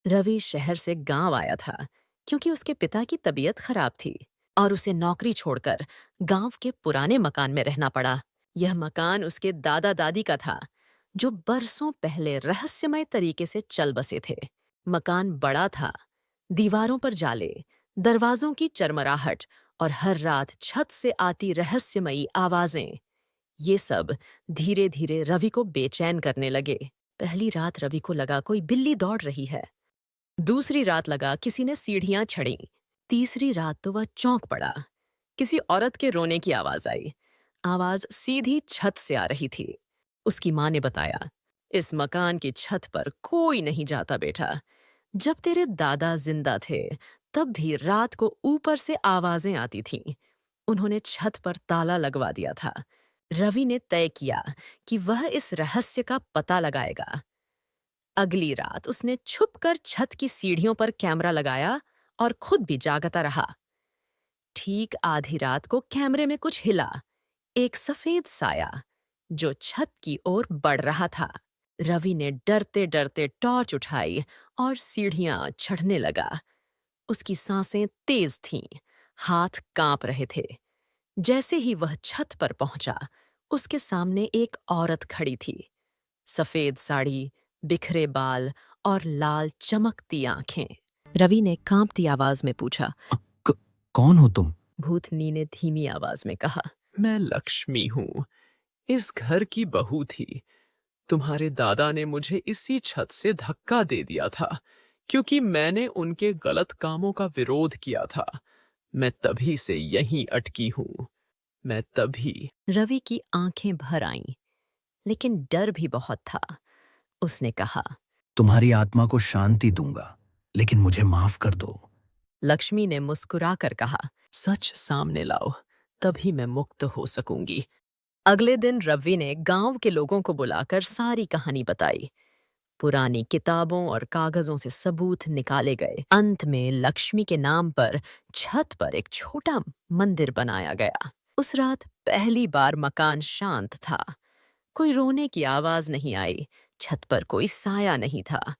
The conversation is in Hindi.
रवि शहर से गांव आया था क्योंकि उसके पिता की तबीयत खराब थी और उसे नौकरी छोड़कर गांव के पुराने मकान में रहना पड़ा। यह मकान उसके दादा दादी का था, जो बरसों पहले रहस्यमय तरीके से चल बसे थे। मकान बड़ा था, दीवारों पर जाले, दरवाजों की चरमराहट और हर रात छत से आती रहस्यमयी आवाजें, ये सब धीरे धीरे रवि को बेचैन करने लगे। पहली रात रवि को लगा कोई बिल्ली दौड़ रही है। दूसरी रात लगा किसी ने सीढ़ियां छड़ी। तीसरी रात तो वह चौंक पड़ा। किसी औरत के रोने की आवाज आई। आवाज सीधी छत से आ रही थी। उसकी माँ ने बताया, इस मकान की छत पर कोई नहीं जाता बेटा। जब तेरे दादा जिंदा थे, तब भी रात को ऊपर से आवाजें आती थीं। उन्होंने छत पर ताला लगवा दिया था। रवि ने तय किया कि वह इस रहस्य का पता लगाएगा। अगली रात उसने छुपकर छत की सीढ़ियों पर कैमरा लगाया और खुद भी जागता रहा। ठीक आधी रात को कैमरे में कुछ हिला, एक सफेद साया जो छत की ओर बढ़ रहा था। रवि ने डरते डरते टॉर्च उठाई और सीढ़ियां चढ़ने लगा। उसकी सांसें तेज थीं, हाथ कांप रहे थे। जैसे ही वह छत पर पहुंचा, उसके सामने एक औरत खड़ी थी। सफेद साड़ी, बिखरे बाल और लाल चमकती आंखें। रवि ने कांपती आवाज में पूछा। क- कौन हो तुम? भूतनी ने धीमी आवाज में कहा। मैं लक्ष्मी हूँ, इस घर की बहू थी। तुम्हारे दादा ने मुझे इसी छत से धक्का दे दिया था क्योंकि मैंने उनके गलत कामों का विरोध किया था। मैं तभी से यहीं अटकी हूँ। मैं तभी। रवि की आंखें भर आईं, लेकिन डर भी बहुत था। उसने कहा। तुम्हारी आत्मा को शांति दूंगा, लेकिन मुझे माफ कर दो। लक्ष्मी ने मुस्कुरा कर कहा। सच सामने लाओ, तभी मैं मुक्त हो सकूंगी। अगले दिन रवि ने गांव के लोगों को बुलाकर सारी कहानी बताई। पुरानी किताबों और कागजों से सबूत निकाले गए। अंत में लक्ष्मी के नाम पर छत पर एक छोटा मंदिर बनाया गया। उस रात पहली बार मकान शांत था। कोई रोने की आवाज नहीं आई, छत पर कोई साया नहीं था